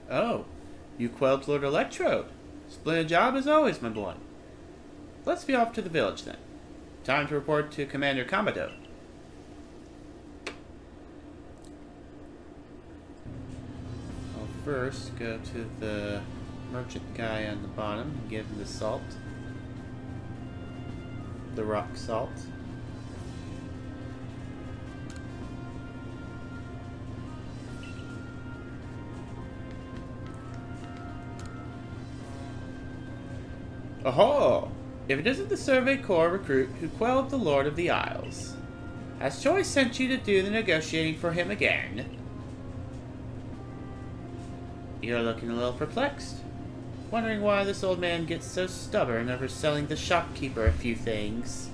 Oh, you quelled Lord Electrode. Splendid job as always, my boy. Let's be off to the village then. Time to report to Commander Kamado. I'll first go to the merchant guy on the bottom and give him the salt. The rock salt. Oh, if it isn't the Survey Corps recruit who quelled the Lord of the Isles. Has Choi sent you to do the negotiating for him again? You're looking a little perplexed. Wondering why this old man gets so stubborn over selling the shopkeeper a few things.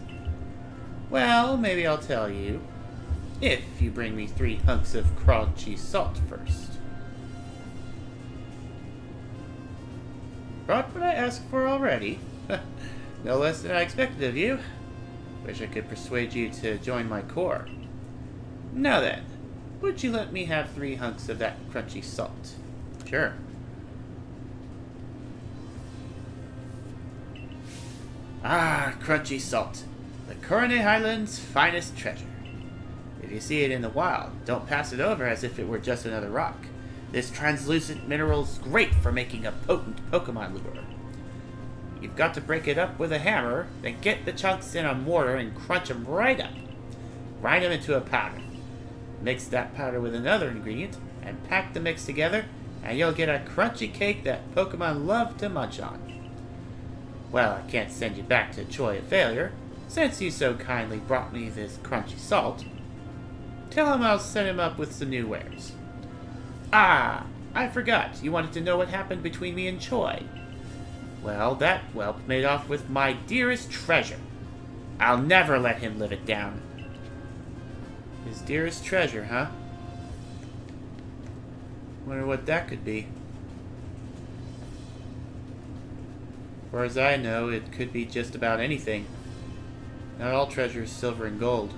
Well, maybe I'll tell you. If you bring me 3 hunks of crunchy salt first. Brought what I asked for already. No less than I expected of you. Wish I could persuade you to join my corps. Now then, would you let me have 3 hunks of that crunchy salt? Sure. Ah, crunchy salt. The Coronet Highlands' finest treasure. If you see it in the wild, don't pass it over as if it were just another rock. This translucent mineral's great for making a potent Pokemon lure. You've got to break it up with a hammer, then get the chunks in a mortar and crunch them right up. Grind them into a powder. Mix that powder with another ingredient, and pack the mix together, and you'll get a crunchy cake that Pokemon love to munch on. Well, I can't send you back to Choi a failure, since you so kindly brought me this crunchy salt. Tell him I'll set him up with some new wares. Ah, I forgot. You wanted to know what happened between me and Choi. Well, that whelp made off with my dearest treasure. I'll never let him live it down. His dearest treasure, huh? Wonder what that could be. As far as I know, it could be just about anything. Not all treasure is silver and gold.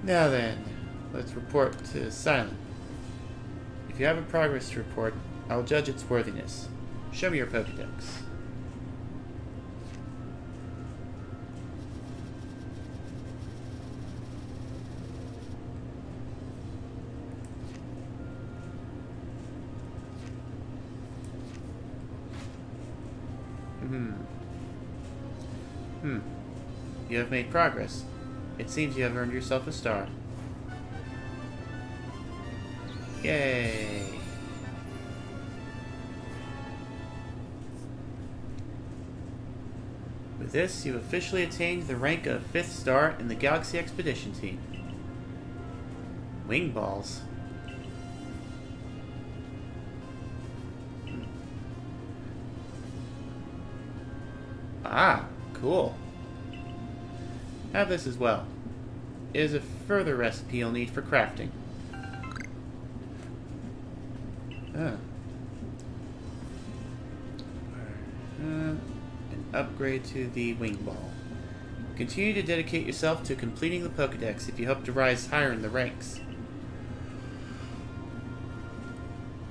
Now then, let's report to Silent. If you have a progress to report, I'll judge its worthiness. Show me your Pokedex. You have made progress. It seems you have earned yourself a star. Yay! With this, you've officially attained the rank of 5th star in the Galaxy Expedition Team. Wing balls. Ah, cool. Have this as well. It is a further recipe you'll need for crafting. An upgrade to the wing ball. Continue to dedicate yourself to completing the Pokedex if you hope to rise higher in the ranks.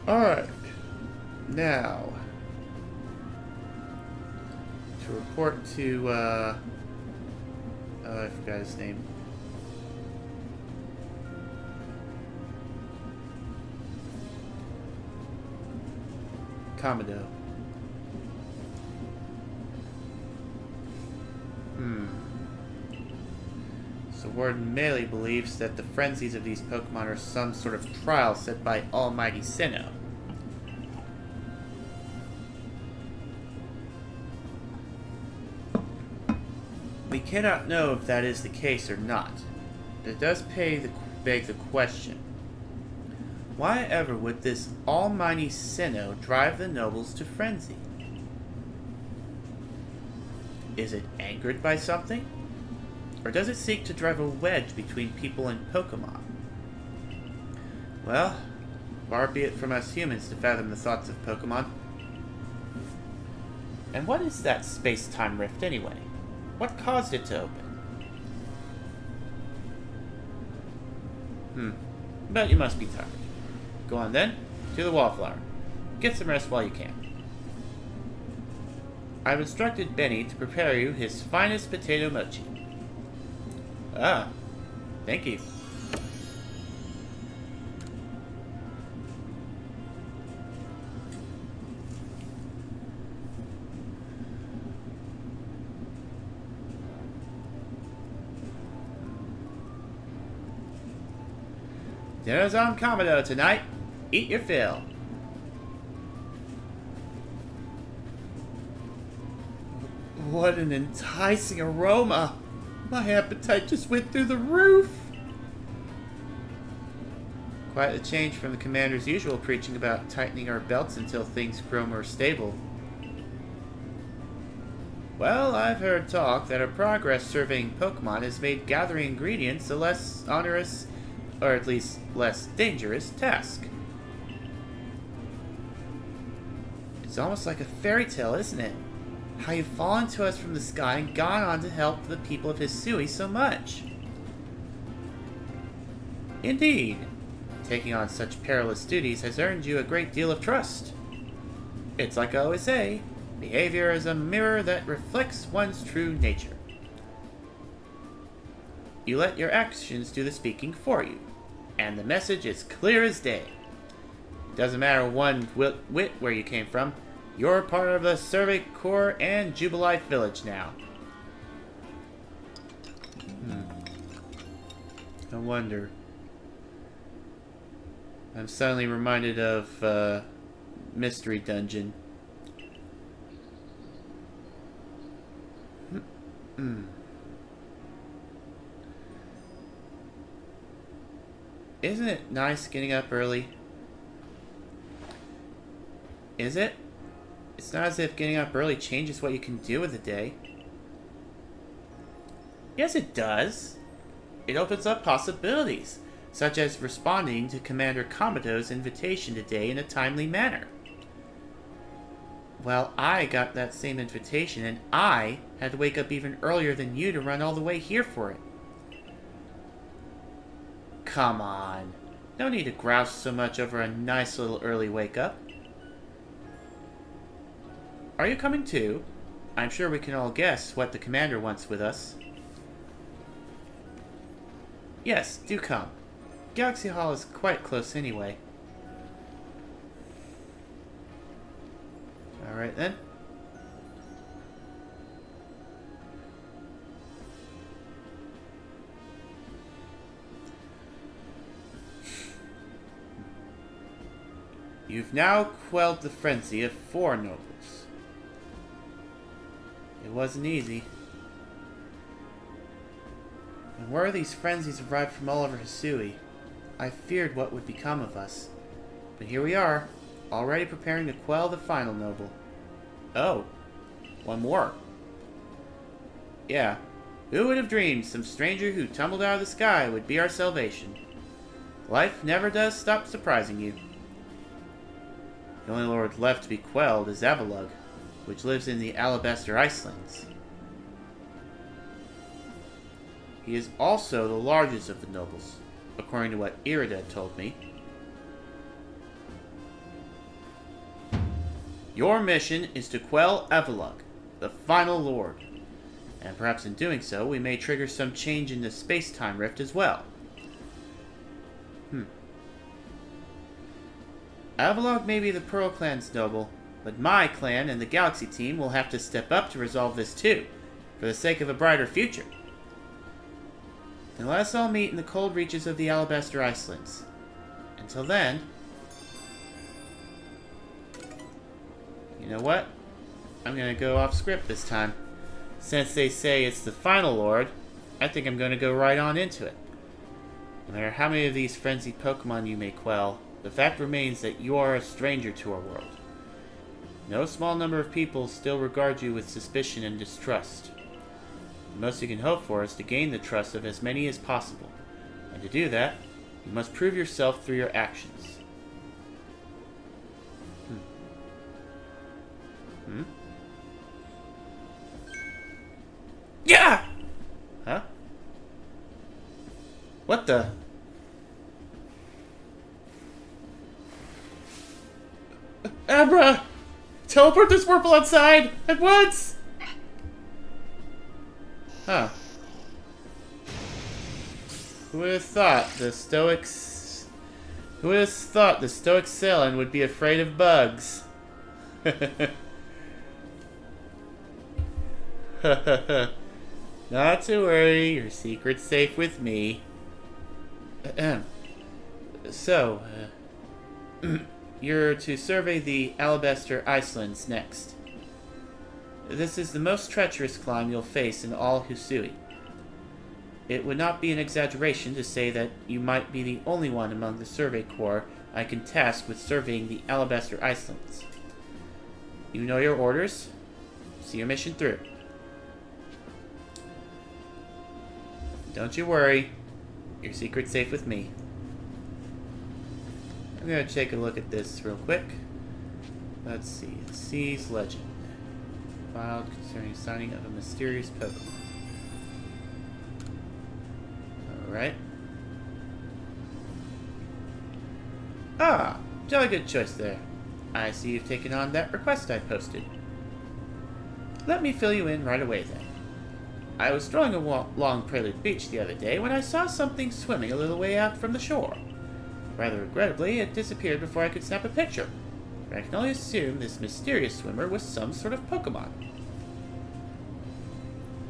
Alright. Now, to report to, I forgot his name. Kamado. So Warden Melee believes that the frenzies of these Pokemon are some sort of trial set by Almighty Sinnoh. We cannot know if that is the case or not, but it does beg the question. Why ever would this almighty Sinnoh drive the nobles to frenzy? Is it angered by something? Or does it seek to drive a wedge between people and Pokemon? Well, far be it from us humans to fathom the thoughts of Pokemon. And what is that space-time rift anyway? What caused it to open? But you must be tired. Go on then, to the Wallflower. Get some rest while you can. I've instructed Benny to prepare you his finest potato mochi. Ah, thank you. Dinner's on Commodore tonight. Eat your fill. What an enticing aroma! My appetite just went through the roof! Quite a change from the commander's usual preaching about tightening our belts until things grow more stable. Well, I've heard talk that our progress surveying Pokemon has made gathering ingredients a less onerous, or at least less dangerous, task. It's almost like a fairy tale, isn't it? How you've fallen to us from the sky and gone on to help the people of Hisui so much. Indeed. Taking on such perilous duties has earned you a great deal of trust. It's like I always say, behavior is a mirror that reflects one's true nature. You let your actions do the speaking for you, and the message is clear as day. Doesn't matter one whit where you came from, you're part of the Survey Corps and Jubilife Village now. I wonder. I'm suddenly reminded of Mystery Dungeon. Isn't it nice getting up early? Is it? It's not as if getting up early changes what you can do with the day. Yes, it does. It opens up possibilities, such as responding to Commander Komodo's invitation today in a timely manner. Well, I got that same invitation, and I had to wake up even earlier than you to run all the way here for it. Come on. No need to grouse so much over a nice little early wake-up. Are you coming too? I'm sure we can all guess what the commander wants with us. Yes, do come. Galaxy Hall is quite close anyway. Alright then. You've now quelled the frenzy of 4 nobles. It wasn't easy. And word these frenzies arrived from all over Hisui. I feared what would become of us. But here we are, already preparing to quell the final noble. Oh, one more. Yeah, who would have dreamed some stranger who tumbled out of the sky would be our salvation? Life never does stop surprising you. The only lord left to be quelled is Avalugg, which lives in the Alabaster Icelands. He is also the largest of the nobles, according to what Irida told me. Your mission is to quell Avalugg, the final lord, and perhaps in doing so we may trigger some change in the space-time rift as well. Avalugg may be the Pearl Clan's noble, but my clan and the Galaxy team will have to step up to resolve this too, for the sake of a brighter future. And let us all meet in the cold reaches of the Alabaster Icelands. Until then... You know what? I'm gonna go off script this time. Since they say it's the final lord, I think I'm gonna go right on into it. No matter how many of these frenzied Pokemon you may quell, the fact remains that you are a stranger to our world. No small number of people still regard you with suspicion and distrust. The most you can hope for is to gain the trust of as many as possible. And to do that, you must prove yourself through your actions. Yeah! Huh? What the? Abra! Teleport this Wurple outside! At once! Huh. Who would have thought the Stoics... Who would have thought the Stoic Sailing would be afraid of bugs? Not to worry, your secret's safe with me. So, you're to survey the Alabaster Icelands next. This is the most treacherous climb you'll face in all Hisui. It would not be an exaggeration to say that you might be the only one among the Survey Corps I can task with surveying the Alabaster Icelands. You know your orders. See your mission through. Don't you worry. Your secret's safe with me. I'm going to take a look at this real quick. Let's see. Sea's Legend. Filed concerning signing of a mysterious Pokemon. Alright. Ah, jolly good choice there. I see you've taken on that request I posted. Let me fill you in right away then. I was strolling along Prelude Beach the other day when I saw something swimming a little way out from the shore. Rather regrettably, it disappeared before I could snap a picture. But I can only assume this mysterious swimmer was some sort of Pokemon.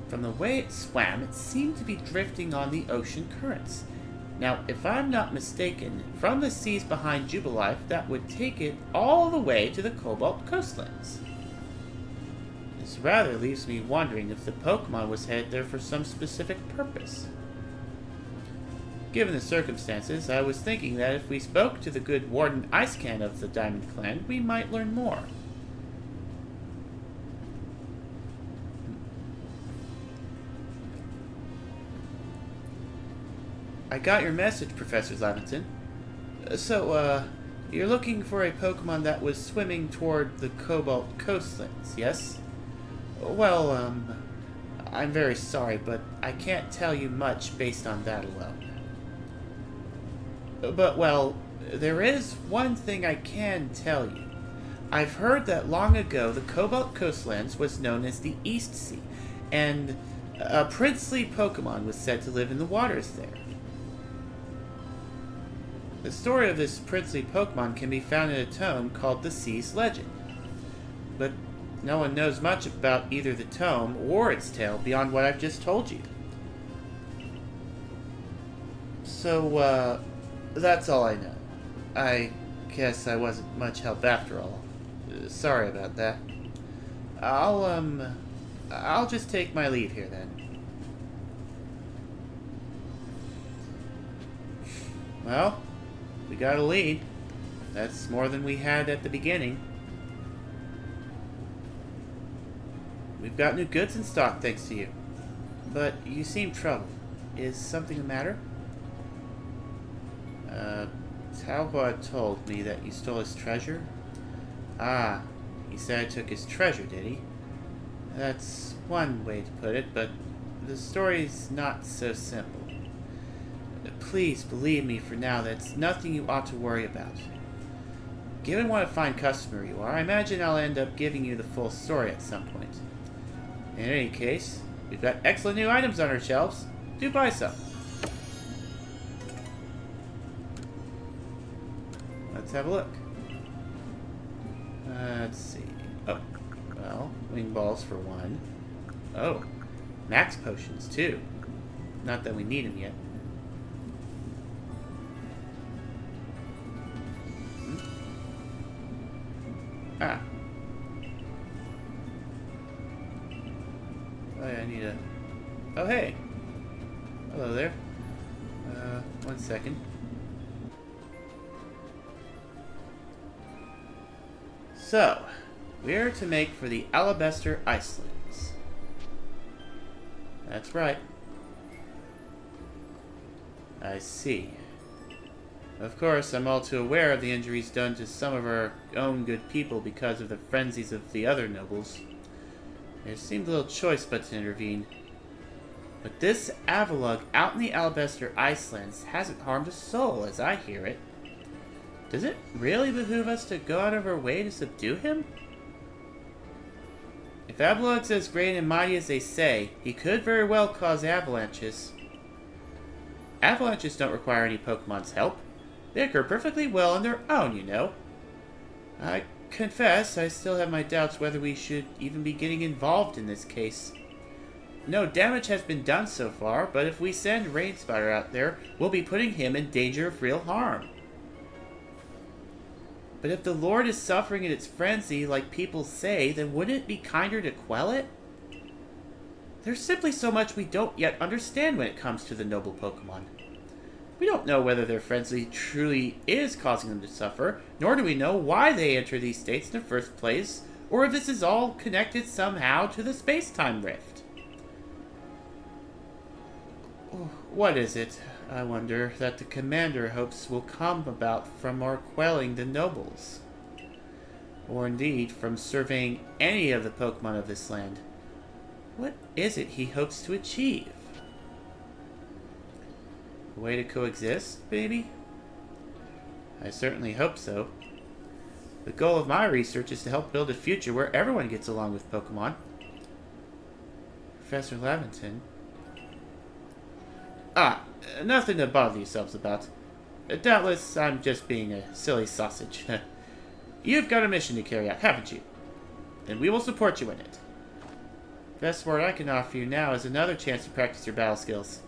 From the way it swam, it seemed to be drifting on the ocean currents. Now, if I'm not mistaken, from the seas behind Jubilife, that would take it all the way to the Cobalt coastlands. This rather leaves me wondering if the Pokemon was headed there for some specific purpose. Given the circumstances, I was thinking that if we spoke to the good Warden Icecan of the Diamond Clan, we might learn more. I got your message, Professor Levinson. So, you're looking for a Pokemon that was swimming toward the Cobalt coastlands, yes? Well, I'm very sorry, but I can't tell you much based on that alone. But, well, there is one thing I can tell you. I've heard that long ago the Cobalt coastlands was known as the East Sea, and a princely Pokemon was said to live in the waters there. The story of this princely Pokemon can be found in a tome called the Sea's Legend. But no one knows much about either the tome or its tale beyond what I've just told you. So, that's all I know. I guess I wasn't much help after all. Sorry about that. I'll just take my leave here then. Well, we got a lead. That's more than we had at the beginning. We've got new goods in stock thanks to you. But you seem troubled. Is something the matter? Talbot told me that you stole his treasure. Ah, he said I took his treasure, did he? That's one way to put it, but the story's not so simple. Please believe me for now, that's nothing you ought to worry about. Given what a fine customer you are, I imagine I'll end up giving you the full story at some point. In any case, we've got excellent new items on our shelves. Do buy some. Let's have a look. Let's see. Oh, well, wing balls for one. Oh, max potions too. Not that we need them yet. Ah. Oh yeah, I need a... Oh hey! Hello there. 1 second. So, we're to make for the Alabaster Icelands. That's right. I see. Of course, I'm all too aware of the injuries done to some of our own good people because of the frenzies of the other nobles. There seemed little choice but to intervene. But this Avalugg out in the Alabaster Icelands hasn't harmed a soul, as I hear it. Does it really behoove us to go out of our way to subdue him? If Avalug's as great and mighty as they say, he could very well cause avalanches. Avalanches don't require any Pokemon's help. They occur perfectly well on their own, you know. I confess, I still have my doubts whether we should even be getting involved in this case. No damage has been done so far, but if we send Rain Spider out there, we'll be putting him in danger of real harm. But if the Lord is suffering in its frenzy, like people say, then wouldn't it be kinder to quell it? There's simply so much we don't yet understand when it comes to the noble Pokemon. We don't know whether their frenzy truly is causing them to suffer, nor do we know why they enter these states in the first place, or if this is all connected somehow to the space-time rift. What is it, I wonder, that the commander hopes will come about from our quelling the nobles? Or indeed, from surveying any of the Pokemon of this land? What is it he hopes to achieve? A way to coexist, maybe? I certainly hope so. The goal of my research is to help build a future where everyone gets along with Pokemon. Professor Laventon. Nothing to bother yourselves about. Doubtless, I'm just being a silly sausage. You've got a mission to carry out, haven't you? And we will support you in it. Best word I can offer you now is another chance to practice your battle skills.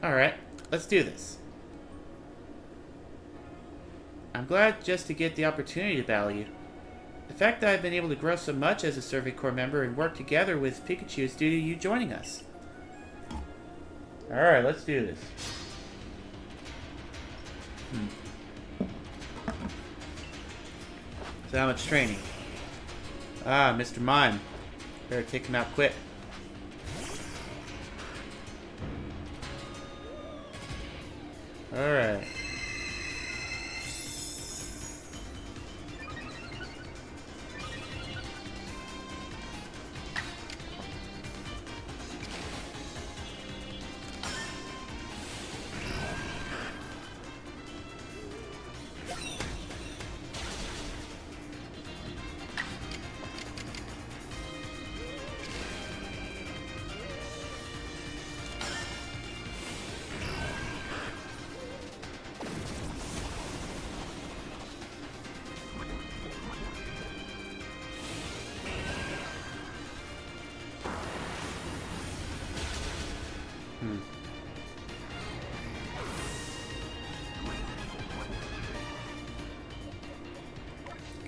Alright, let's do this. I'm glad just to get the opportunity to battle you. The fact that I've been able to grow so much as a Survey Corps member and work together with Pikachu is due to you joining us. Alright, let's do this. So how much training? Mr. Mime. Better take him out quick. Alright.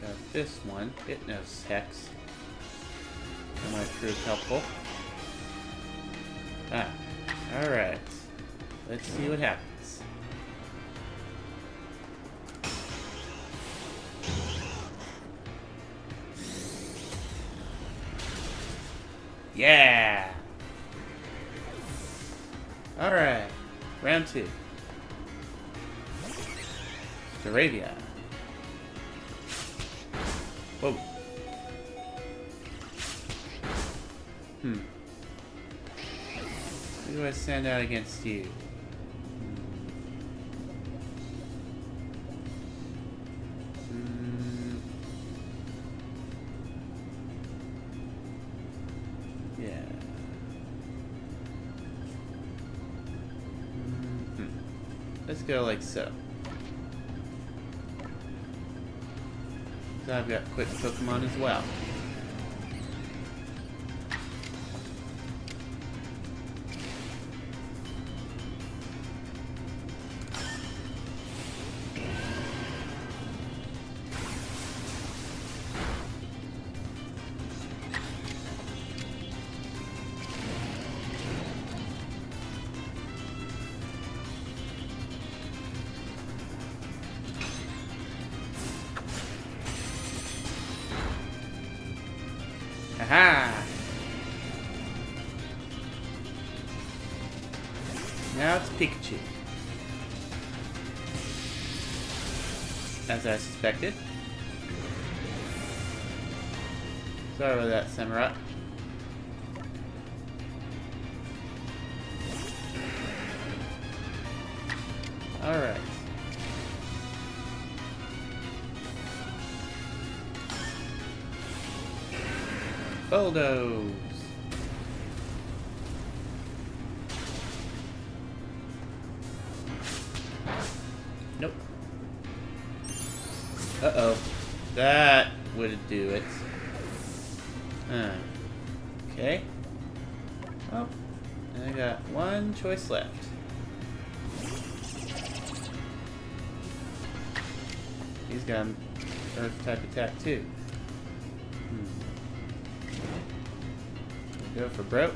Got this one. It knows Hex. That might prove helpful. Alright. Let's see what happens. Yeah! Alright. Round 2. Staravia. Whoa. Who do I send out against you? Yeah. Let's go like so. So I've got quick Pokemon as well. Aha! Now it's Pikachu. As I suspected. Sorry about that, Samurai. Alright. Bulldoze. Nope. Uh-oh. That would do it. Okay. Oh. And I got one choice left. He's got an earth type attack too. Go for broke.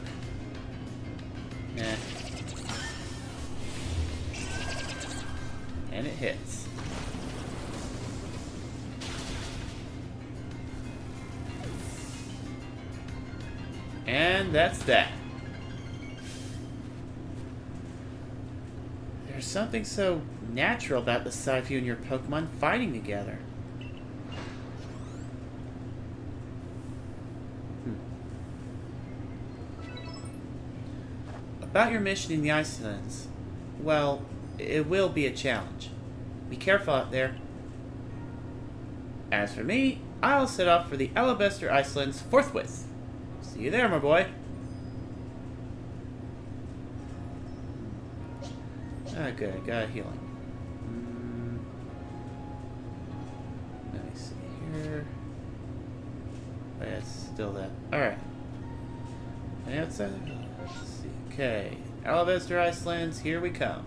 Nah. And it hits. And that's that. There's something so natural about the sight of you and your Pokemon fighting together. About your mission in the Icelands, well, it will be a challenge. Be careful out there. As for me, I'll set off for the Alabaster Icelands forthwith. See you there, my boy. Ah, good. I got a healing. Let me see here. Oh, yeah, it's still that. Alright. And outside of the... Let's see. Okay. Alabaster Icelands, here we come.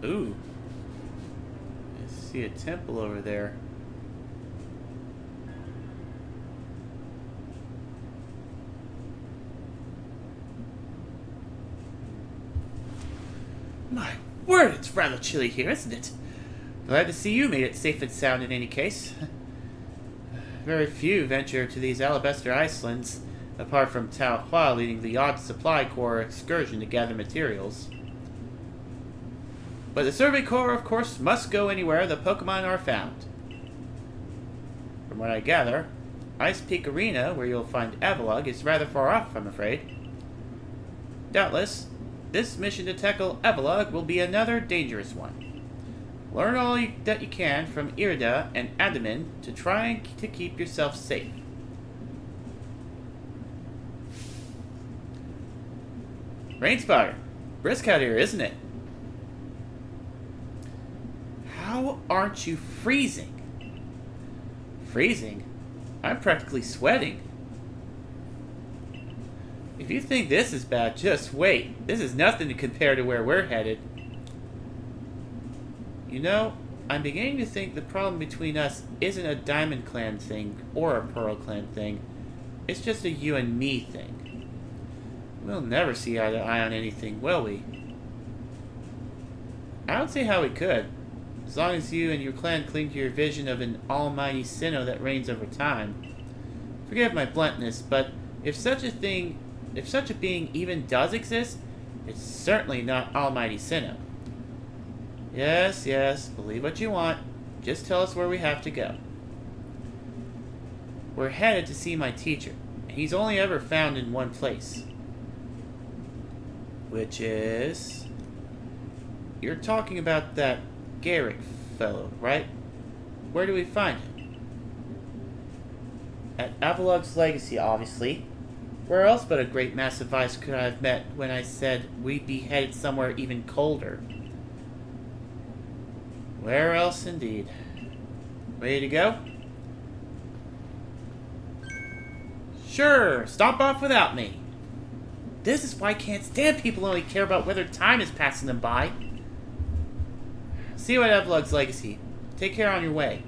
Ooh. I see a temple over there. My word, it's rather chilly here, isn't it? Glad to see you made it safe and sound in any case. Very few venture to these Alabaster Icelands, apart from Tao Hua leading the odd supply corps excursion to gather materials. But the Survey Corps, of course, must go anywhere the Pokemon are found. From what I gather, Ice Peak Arena, where you'll find Avalugg, is rather far off, I'm afraid. Doubtless, this mission to tackle Avalugg will be another dangerous one. Learn all that you can from Irida and Adaman to try to keep yourself safe. Rainspotter, brisk out here, isn't it? How aren't you freezing? Freezing? I'm practically sweating. If you think this is bad, just wait. This is nothing to compare to where we're headed. You know, I'm beginning to think the problem between us isn't a Diamond Clan thing or a Pearl Clan thing. It's just a you and me thing. We'll never see eye to eye on anything, will we? I don't see how we could. As long as you and your clan cling to your vision of an almighty Sinnoh that reigns over time. Forgive my bluntness, but if such a being even does exist, it's certainly not almighty Sinnoh. Yes, yes, believe what you want. Just tell us where we have to go. We're headed to see my teacher, and he's only ever found in one place. Which is... You're talking about that Garrick fellow, right? Where do we find him? At Avalugg's Legacy, obviously. Where else but a great mass of ice could I have met when I said we'd be headed somewhere even colder? Where else, indeed? Ready to go? Sure, stomp off without me. This is why I can't stand people who only care about whether time is passing them by. See you at Avalugg's Legacy. Take care on your way.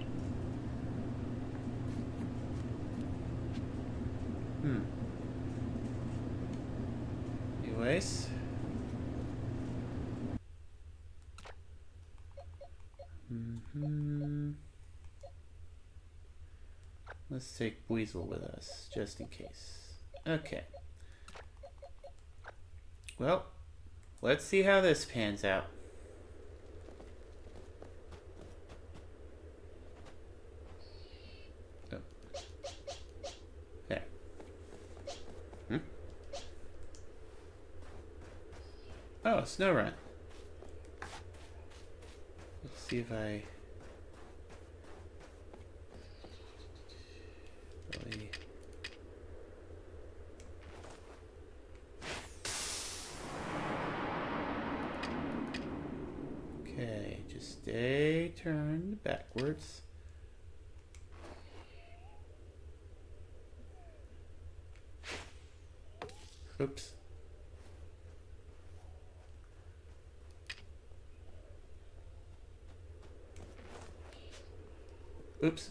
Anyways. Let's take Weasel with us, just in case. Okay. Well, let's see how this pans out. Oh. There. Oh, snow run. Let's see if I... really... Okay, just stay turned backwards. Oops. Oops.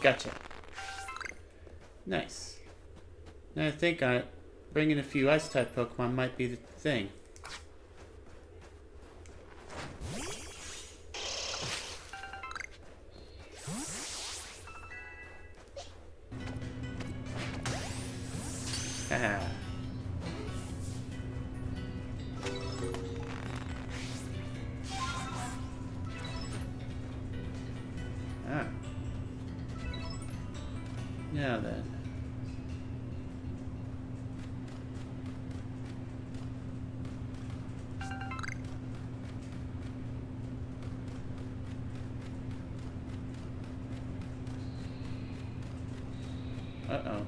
Gotcha. Nice. Now I think bringing a few ice-type Pokemon might be the thing. Haha. Ah. Now then. Uh-oh.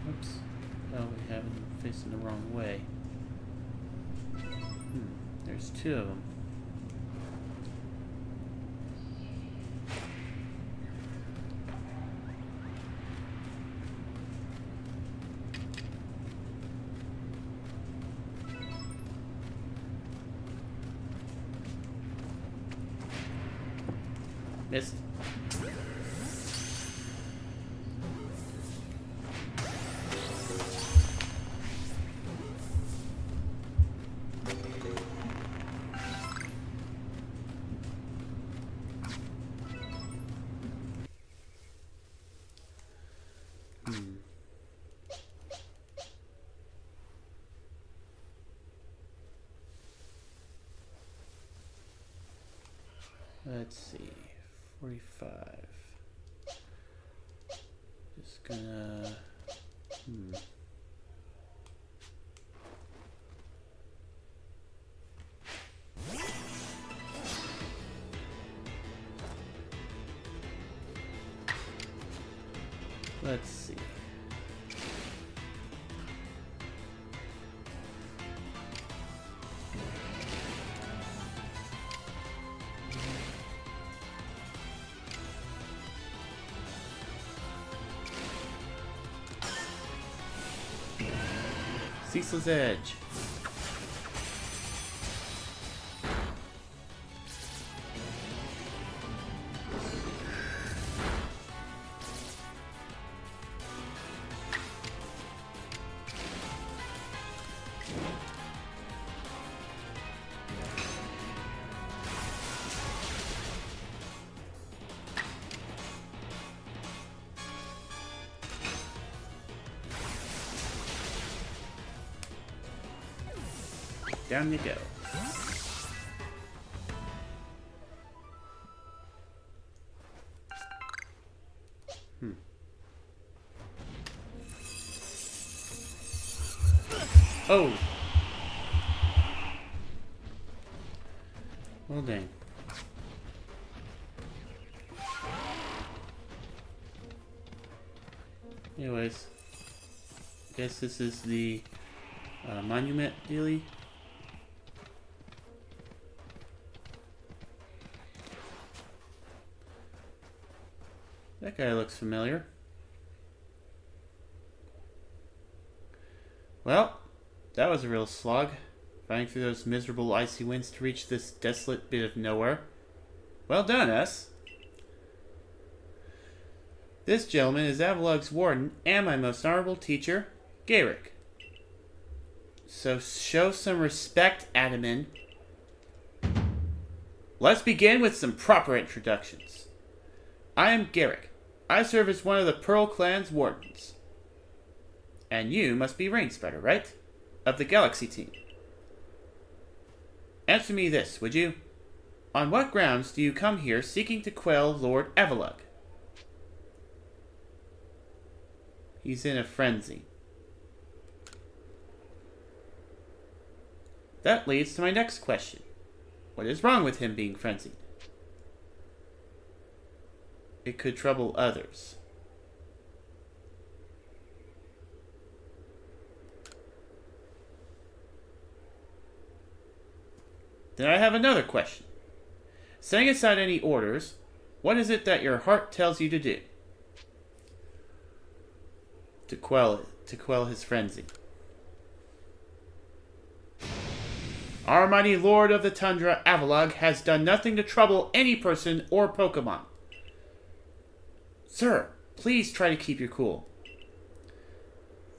Oops. Oh, we have him facing the wrong way. There's two of them. Missed. Let's see. 45. Just gonna... Let's see. Ceaseless Edge. Down you go. Oh! Well, dang. Anyways, I guess this is the monument dealie. That guy looks familiar. Well, that was a real slog. Fighting through those miserable icy winds to reach this desolate bit of nowhere. Well done, us. This gentleman is Avalug's warden and my most honorable teacher, Garrick. So show some respect, Adaman. Let's begin with some proper introductions. I am Garrick. I serve as one of the Pearl Clan's wardens. And you must be Rainspreader, right? Of the Galaxy team. Answer me this, would you? On what grounds do you come here seeking to quell Lord Avalug? He's in a frenzy. That leads to my next question. What is wrong with him being frenzied? It could trouble others. Then I have another question. Setting aside any orders, what is it that your heart tells you to do? To quell his frenzy. Our mighty Lord of the Tundra, Avalug, has done nothing to trouble any person or Pokemon. Sir, please try to keep your cool.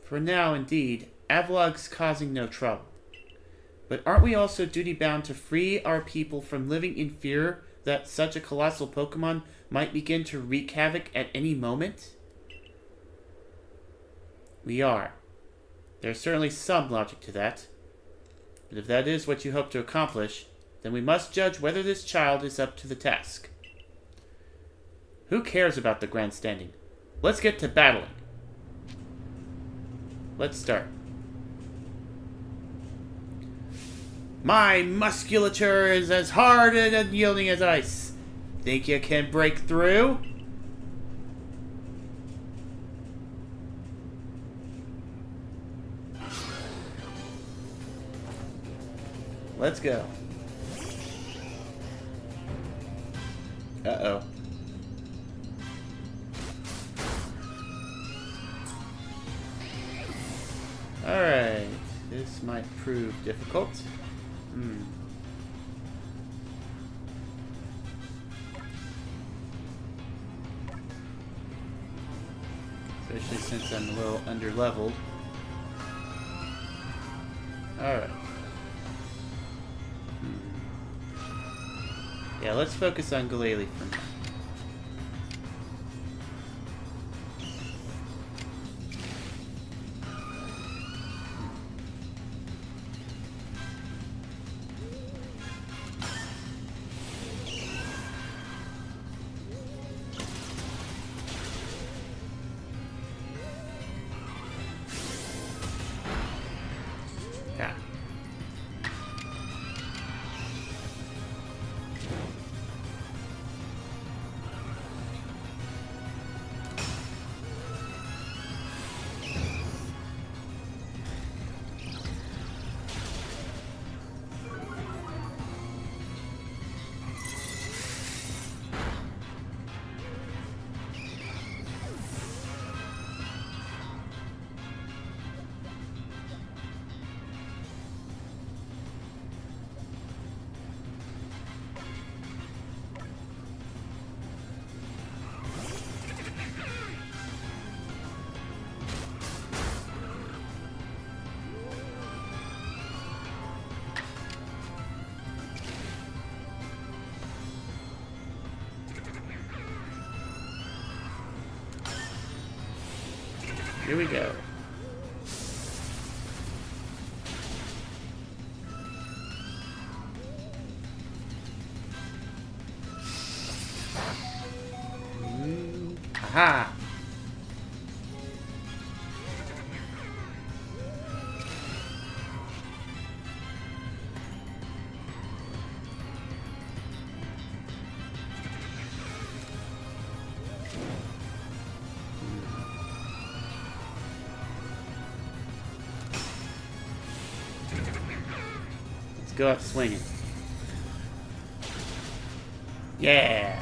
For now, indeed, Avalug's causing no trouble. But aren't we also duty-bound to free our people from living in fear that such a colossal Pokemon might begin to wreak havoc at any moment? We are. There's certainly some logic to that. But if that is what you hope to accomplish, then we must judge whether this child is up to the task. Who cares about the grandstanding? Let's get to battling. Let's start. My musculature is as hard and unyielding as ice. Think you can break through? Let's go. Uh-oh. Alright. This might prove difficult. Especially since I'm a little under-leveled. Alright. Yeah, let's focus on Glalie for now. Here we go. Aha! Go out swinging. Yeah.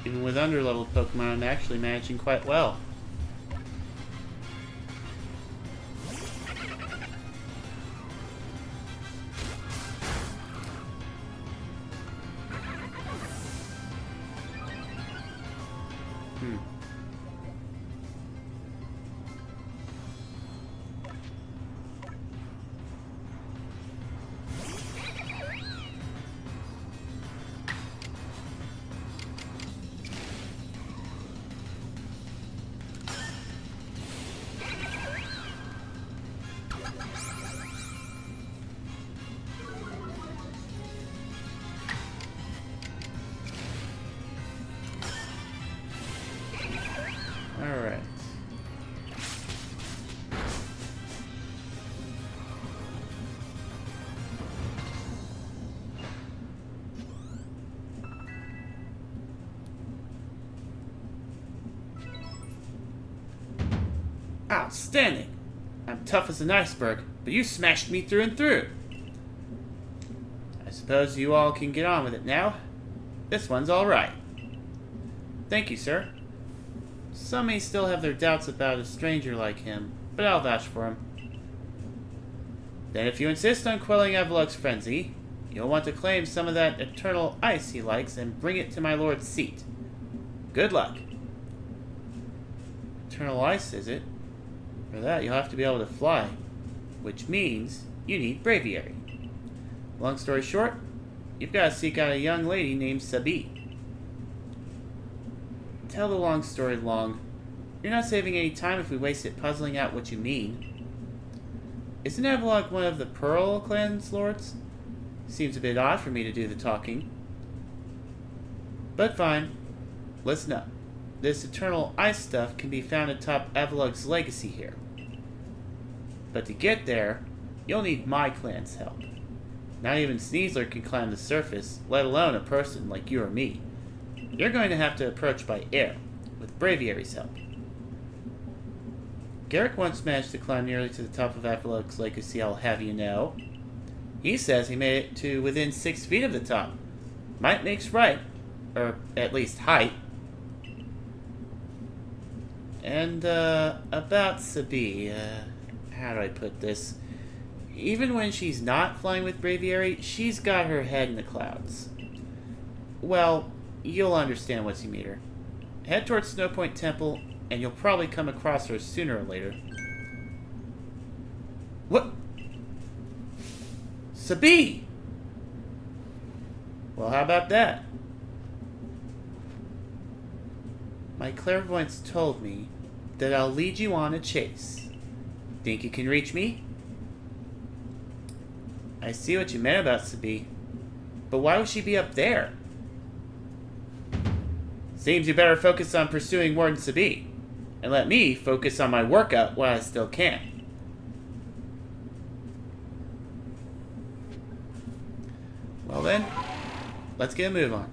Even with underleveled Pokemon, I'm actually managing quite well. Alright. Outstanding! I'm tough as an iceberg, but you smashed me through and through. I suppose you all can get on with it now. This one's alright. Thank you, sir. Some may still have their doubts about a stranger like him, but I'll vouch for him. Then if you insist on quelling Avalok's frenzy, you'll want to claim some of that eternal ice he likes and bring it to my lord's seat. Good luck. Eternal ice, is it? For that, you'll have to be able to fly, which means you need braviary. Long story short, you've got to seek out a young lady named Sabi. Tell the long story long. You're not saving any time if we waste it puzzling out what you mean. Isn't Avalok one of the Pearl Clan's lords? Seems a bit odd for me to do the talking. But fine. Listen up. This eternal ice stuff can be found atop Avalok's legacy here. But to get there, you'll need my clan's help. Not even Sneasler can climb the surface, let alone a person like you or me. You're going to have to approach by air, with Braviary's help. Garrick once managed to climb nearly to the top of Avalok's legacy, I'll have you know. He says he made it to within 6 feet of the top. Might makes right, or at least height. And, about Sabi, how do I put this? Even when she's not flying with Braviary, she's got her head in the clouds. Well, you'll understand once you meet her. Head towards Snowpoint Temple, and you'll probably come across her sooner or later. What? Sabi! Well, how about that? My clairvoyance told me that I'll lead you on a chase. Think you can reach me? I see what you meant about Sabi, but why would she be up there? Seems you better focus on pursuing Warden Sabi, and let me focus on my workout while I still can. Well then, let's get a move on.